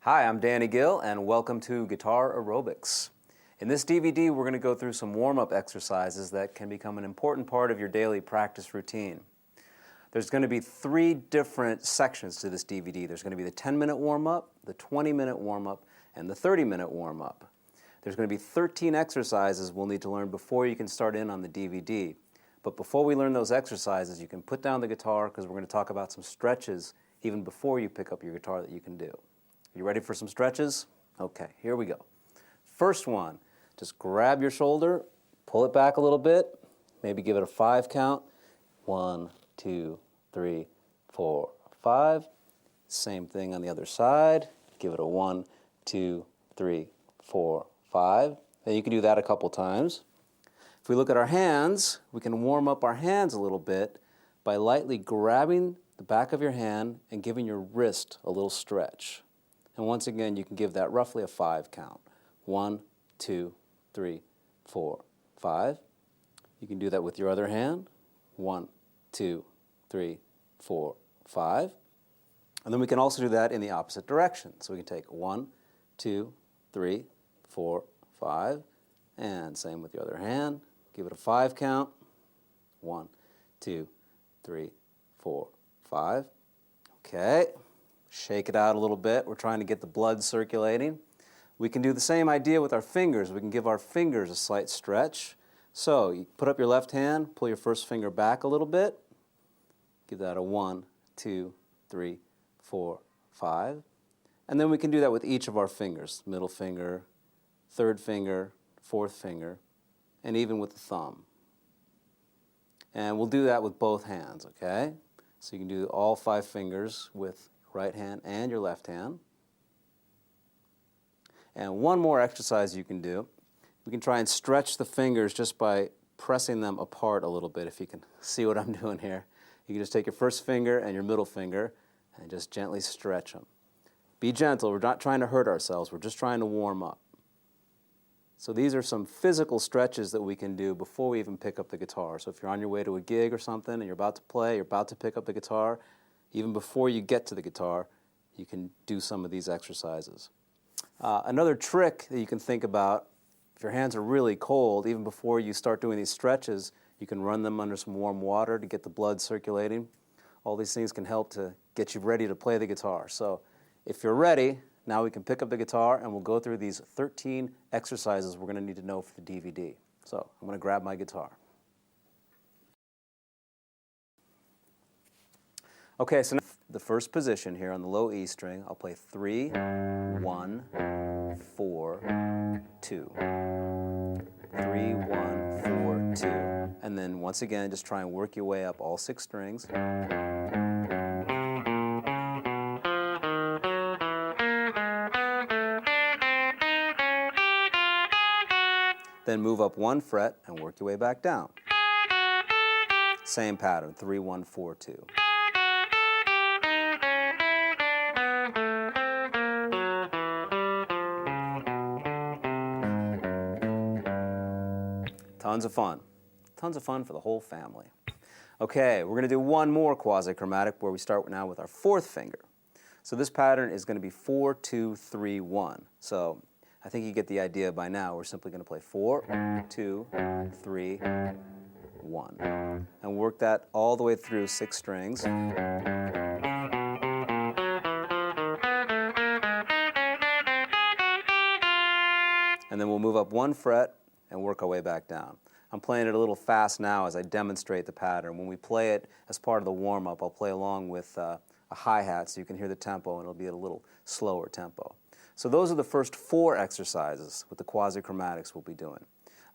Hi, I'm Danny Gill, and welcome to Guitar Aerobics. In this DVD, we're going to go through some warm-up exercises that can become an important part of your daily practice routine. There's going to be 3 different sections to this DVD. There's going to be the 10-minute warm-up, the 20-minute warm-up, and the 30-minute warm-up. There's going to be 13 exercises we'll need to learn before you can start in on the DVD. But before we learn those exercises, you can put down the guitar because we're going to talk about some stretches even before you pick up your guitar that you can do. You ready for some stretches? Okay, here we go. First one, just grab your shoulder, pull it back a little bit, maybe give it a 5 count. 1, 2, 3, 4, 5. Same thing on the other side. Give it a 1, 2, 3, 4, 5. And you can do that a couple times. If we look at our hands, we can warm up our hands a little bit by lightly grabbing the back of your hand and giving your wrist a little stretch. And once again, you can give that roughly a 5 count. 1, 2, 3, 4, 5. You can do that with your other hand. 1, 2, 3, 4, 5. And then we can also do that in the opposite direction. So we can take 1, 2, 3, 4, 5. And same with the other hand. Give it a 5 count. 1, 2, 3, 4, 5. Okay. Shake it out a little bit. We're trying to get the blood circulating. We can do the same idea with our fingers. We can give our fingers a slight stretch. So you put up your left hand, pull your first finger back a little bit. Give that a 1, 2, 3, 4, 5. And then we can do that with each of our fingers. Middle finger, third finger, fourth finger, and even with the thumb. And we'll do that with both hands, okay? So you can do all 5 fingers with right hand and your left hand. And one more exercise you can do. We can try and stretch the fingers just by pressing them apart a little bit, if you can see what I'm doing here. You can just take your first finger and your middle finger and just gently stretch them. Be gentle. We're not trying to hurt ourselves. We're just trying to warm up. So these are some physical stretches that we can do before we even pick up the guitar. So if you're on your way to a gig or something and you're about to play, you're about to pick up the guitar, even before you get to the guitar, you can do some of these exercises. Another trick that you can think about, if your hands are really cold, even before you start doing these stretches, you can run them under some warm water to get the blood circulating. All these things can help to get you ready to play the guitar. So if you're ready, now we can pick up the guitar and we'll go through these 13 exercises we're going to need to know for the DVD. So I'm going to grab my guitar. Okay, so now the first position here on the low E string, I'll play 3, 1, 4, 2. 3, 1, 4, 2. And then once again, just try and work your way up all 6 strings. Then move up 1 fret and work your way back down. Same pattern, 3, 1, 4, 2. Tons of fun. Tons of fun for the whole family. Okay, we're going to do one more quasi-chromatic where we start now with our 4th finger. So this pattern is going to be 4, 2, 3, 1. So I think you get the idea by now. We're simply going to play 4, 2, 3, 1. And work that all the way through 6 strings. And then we'll move up 1 fret and work our way back down. I'm playing it a little fast now as I demonstrate the pattern. When we play it as part of the warm-up, I'll play along with a hi-hat so you can hear the tempo, and it'll be at a little slower tempo. So those are the first 4 exercises with the quasi-chromatics we'll be doing.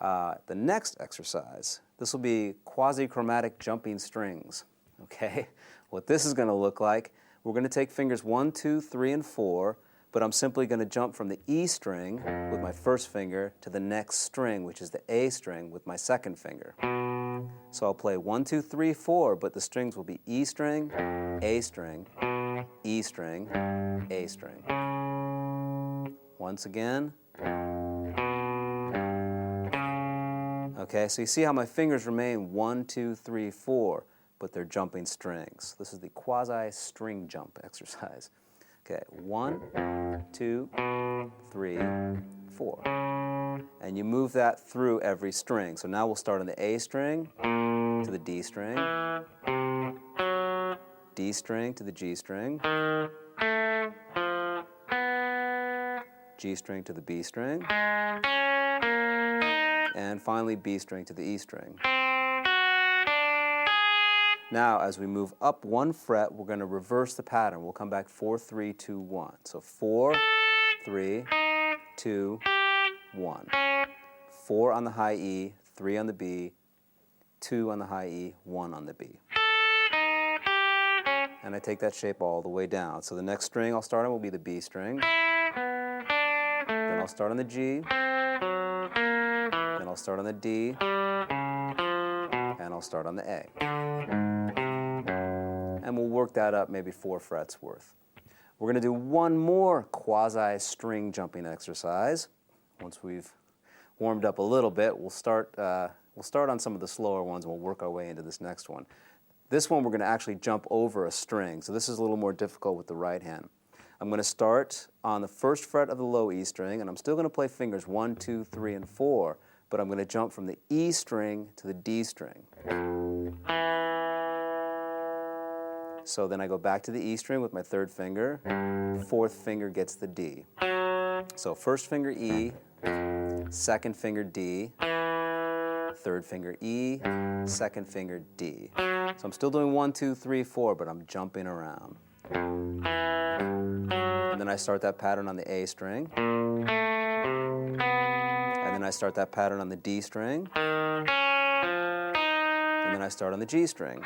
The next exercise, this will be quasi-chromatic jumping strings. Okay? What this is going to look like, we're going to take fingers 1, 2, 3, and 4, but I'm simply going to jump from the E string with my first finger to the next string, which is the A string, with my second finger. So I'll play 1, 2, 3, 4, but the strings will be E string, A string, E string, A string. Once again. Okay, so you see how my fingers remain 1, 2, 3, 4, but they're jumping strings. This is the quasi string jump exercise. Okay, 1, 2, 3, 4. And you move that through every string. So now we'll start on the A string to the D string, D string to the G string, G string to the B string, and finally B string to the E string. Now, as we move up 1 fret, we're going to reverse the pattern. We'll come back 4, 3, 2, 1. So 4, 3, 2, 1. 4 on the high E, 3 on the B, 2 on the high E, 1 on the B. And I take that shape all the way down. So the next string I'll start on will be the B string. Then I'll start on the G. Then I'll start on the D. And I'll start on the A. And we'll work that up maybe 4 frets worth. We're going to do one more quasi string jumping exercise. Once we've warmed up a little bit, we'll start on some of the slower ones and we'll work our way into this next one. This one we're going to actually jump over a string, so this is a little more difficult with the right hand. I'm going to start on the 1st fret of the low E string, and I'm still going to play fingers 1, 2, 3, and 4, but I'm going to jump from the E string to the D string. So then I go back to the E string with my 3rd finger, 4th finger gets the D. So 1st finger E, 2nd finger D, 3rd finger E, 2nd finger D. So I'm still doing 1, 2, 3, 4, but I'm jumping around. And then I start that pattern on the A string. And then I start that pattern on the D string. And then I start on the G string.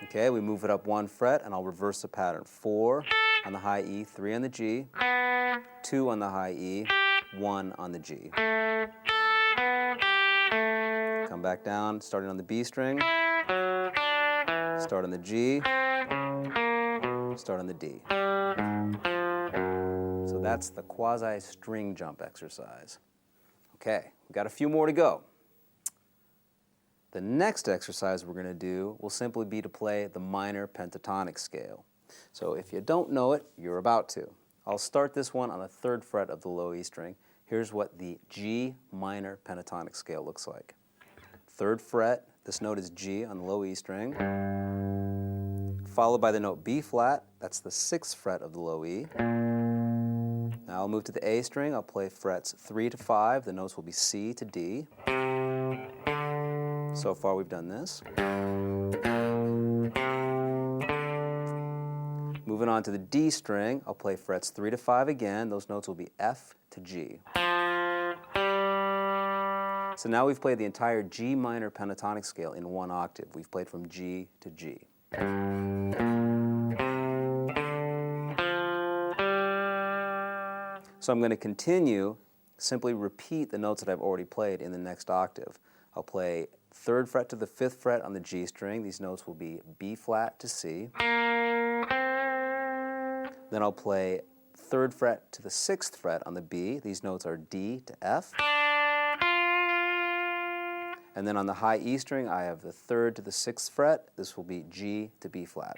Okay, we move it up 1 fret, and I'll reverse the pattern. 4 on the high E, 3 on the G, 2 on the high E, 1 on the G. Come back down, starting on the B string, start on the G, start on the D. So that's the quasi string jump exercise. Okay, we've got a few more to go. The next exercise we're going to do will simply be to play the minor pentatonic scale. So if you don't know it, you're about to. I'll start this one on the 3rd fret of the low E string. Here's what the G minor pentatonic scale looks like. 3rd fret, this note is G on the low E string, followed by the note B flat, that's the 6th fret of the low E. Now I'll move to the A string, I'll play frets 3 to 5, the notes will be C to D. So far we've done this. Moving on to the D string, I'll play frets 3 to 5 again, those notes will be F to G. So now we've played the entire G minor pentatonic scale in 1 octave. We've played from G to G. So I'm going to continue, simply repeat the notes that I've already played in the next octave. I'll play 3rd fret to the 5th fret on the G string. These notes will be B flat to C. Then I'll play 3rd fret to the 6th fret on the B. These notes are D to F. And then on the high E string, I have the 3rd to the 6th fret. This will be G to B flat.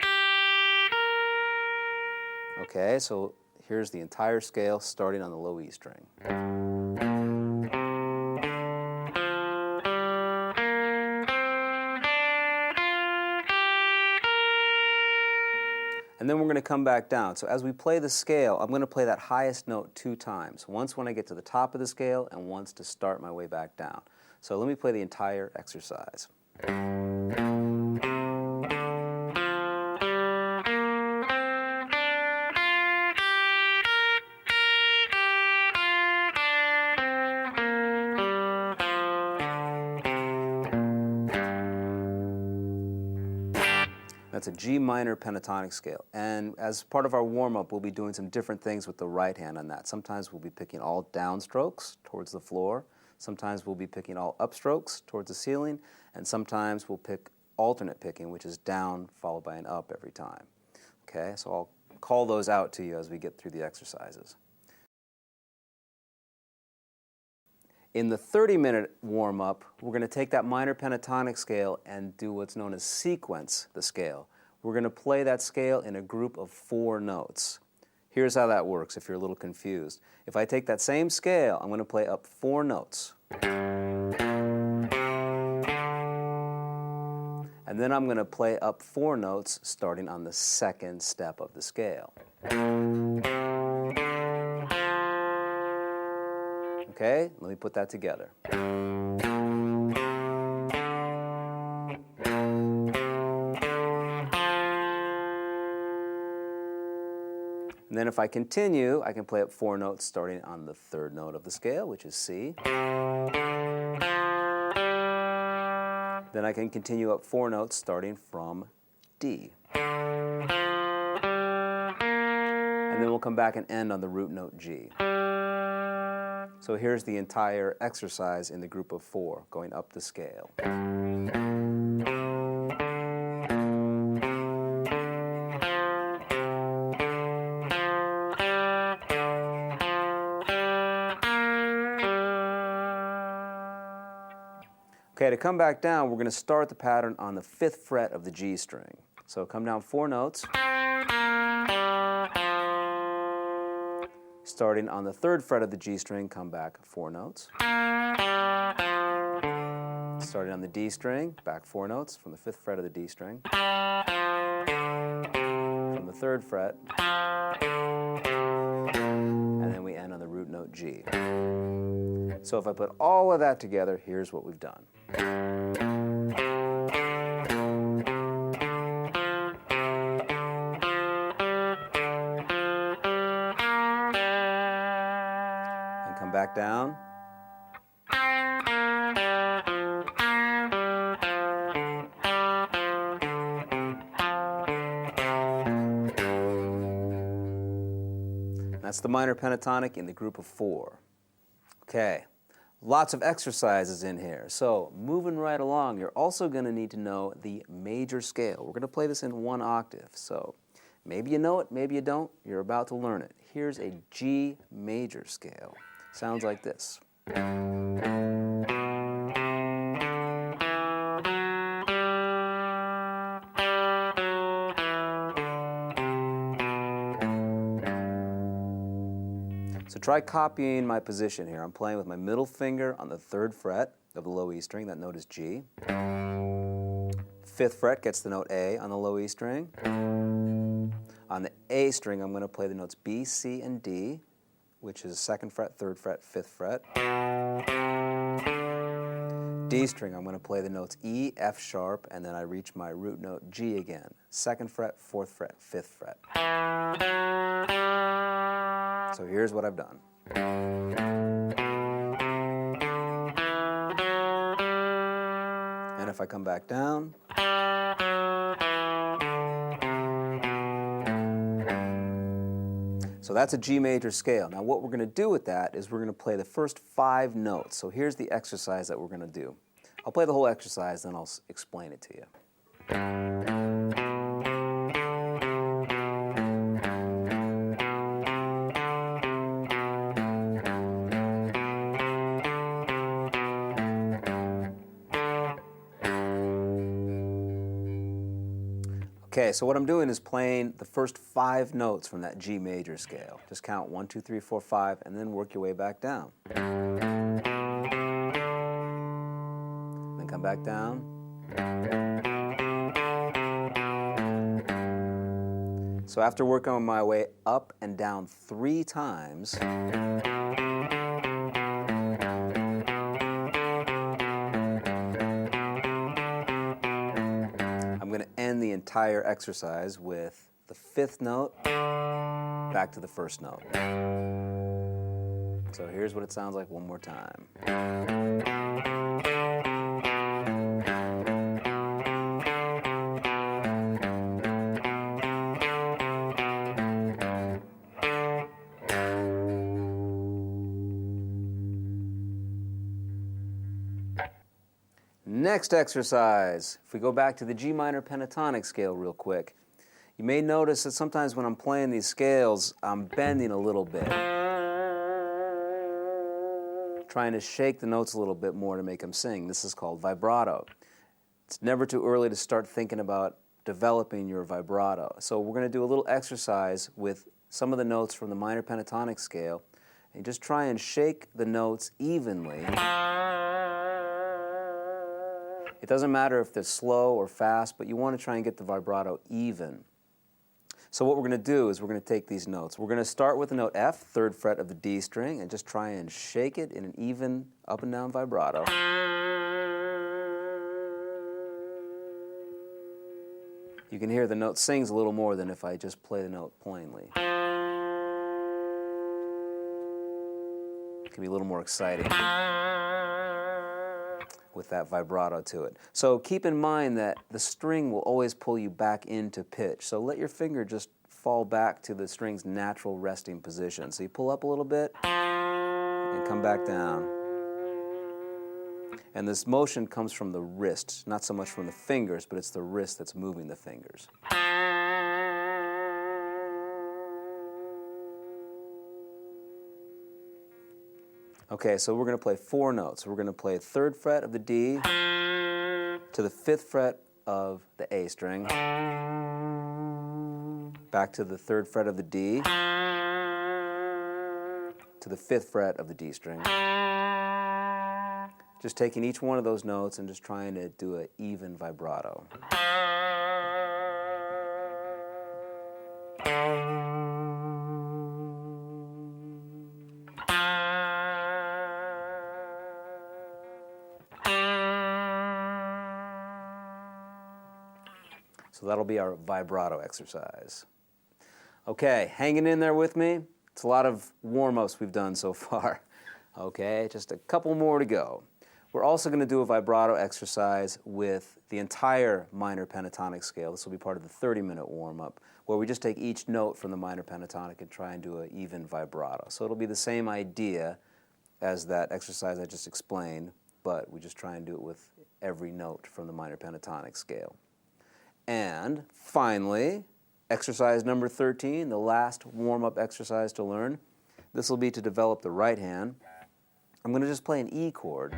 Okay, so here's the entire scale starting on the low E string. And then we're going to come back down. So as we play the scale, I'm going to play that highest note 2 times. Once when I get to the top of the scale and once to start my way back down. So let me play the entire exercise. That's a G minor pentatonic scale. And as part of our warm-up, we'll be doing some different things with the right hand on that. Sometimes we'll be picking all downstrokes towards the floor. Sometimes we'll be picking all upstrokes towards the ceiling. And sometimes we'll pick alternate picking, which is down followed by an up every time. Okay, so I'll call those out to you as we get through the exercises. In the 30-minute warm-up, we're going to take that minor pentatonic scale and do what's known as sequence the scale. we're going to play that scale in a group of 4 notes. Here's how that works if you're a little confused. If I take that same scale, I'm going to play up 4 notes. And then I'm going to play up 4 notes starting on the second step of the scale. Okay, let me put that together. And then if I continue, I can play up 4 notes starting on the 3rd note of the scale, which is C. Then I can continue up 4 notes starting from D. And then we'll come back and end on the root note G. So here's the entire exercise in the group of 4, going up the scale. Okay, to come back down, we're going to start the pattern on the 5th fret of the G string. So come down 4 notes. Starting on the 3rd fret of the G string, come back 4 notes. Starting on the D string, back 4 notes from the 5th fret of the D string. From the 3rd fret. And then we end on the root note G. So if I put all of that together, here's what we've done. And come back down. That's the minor pentatonic in the group of 4. Okay, lots of exercises in here. So moving right along, you're also going to need to know the major scale. We're going to play this in 1 octave. So maybe you know it, maybe you don't. You're about to learn it. Here's a G major scale. Sounds like this. So try copying my position here. I'm playing with my middle finger on the 3rd fret of the low E string. That note is G. 5th fret gets the note A on the low E string. On the A string, I'm going to play the notes B, C, and D, which is 2nd fret, 3rd fret, 5th fret. D string, I'm going to play the notes E, F sharp, and then I reach my root note G again. 2nd fret, 4th fret, 5th fret. So here's what I've done. And if I come back down, so that's a G major scale. Now what we're going to do with that is we're going to play the first 5 notes. So here's the exercise that we're going to do. I'll play the whole exercise, then I'll explain it to you. Okay, so what I'm doing is playing the first 5 notes from that G major scale. Just count 1, 2, 3, 4, 5, and then work your way back down. Then come back down. So after working my way up and down 3 times, I'm going to end the entire exercise with the 5th note back to the 1st note. So here's what it sounds like one more time. Next exercise, if we go back to the G minor pentatonic scale real quick, you may notice that sometimes when I'm playing these scales, I'm bending a little bit, trying to shake the notes a little bit more to make them sing. This is called vibrato. It's never too early to start thinking about developing your vibrato. So we're going to do a little exercise with some of the notes from the minor pentatonic scale, and just try and shake the notes evenly. It doesn't matter if they're slow or fast, but you want to try and get the vibrato even. So what we're going to do is we're going to take these notes. We're going to start with the note F, 3rd fret of the D string, and just try and shake it in an even up and down vibrato. You can hear the note sings a little more than if I just play the note plainly. It can be a little more exciting with that vibrato to it. So keep in mind that the string will always pull you back into pitch. So let your finger just fall back to the string's natural resting position. So you pull up a little bit and come back down. And this motion comes from the wrist, not so much from the fingers, but it's the wrist that's moving the fingers. Okay, so we're going to play 4 notes. We're going to play 3rd fret of the D to the 5th fret of the A string, back to the 3rd fret of the D to the 5th fret of the D string. Just taking each one of those notes and just trying to do an even vibrato. So that'll be our vibrato exercise. Okay, hanging in there with me. It's a lot of warm-ups we've done so far. Okay, just a couple more to go. We're also going to do a vibrato exercise with the entire minor pentatonic scale. This will be part of the 30-minute warm-up, where we just take each note from the minor pentatonic and try and do an even vibrato. So it'll be the same idea as that exercise I just explained, but we just try and do it with every note from the minor pentatonic scale. And finally, exercise number 13, the last warm-up exercise to learn. This will be to develop the right hand. I'm going to just play an E chord.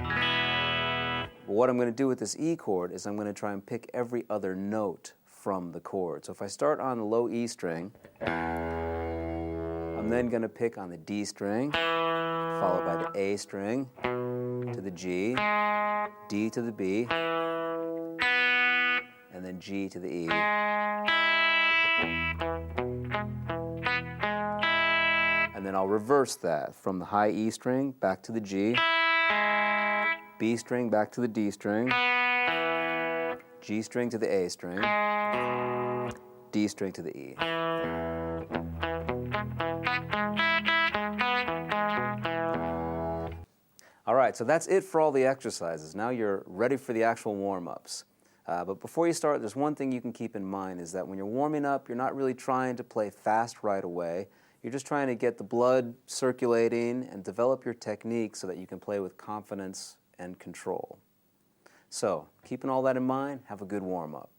But what I'm going to do with this E chord is I'm going to try and pick every other note from the chord. So if I start on the low E string, I'm then going to pick on the D string, followed by the A string, to the G, D to the B, and then G to the E. And then I'll reverse that from the high E string back to the G, B string back to the D string, G string to the A string, D string to the E. All right, so that's it for all the exercises. Now you're ready for the actual warm-ups. But before you start, there's one thing you can keep in mind is that when you're warming up, you're not really trying to play fast right away. You're just trying to get the blood circulating and develop your technique so that you can play with confidence and control. So, keeping all that in mind, have a good warm-up.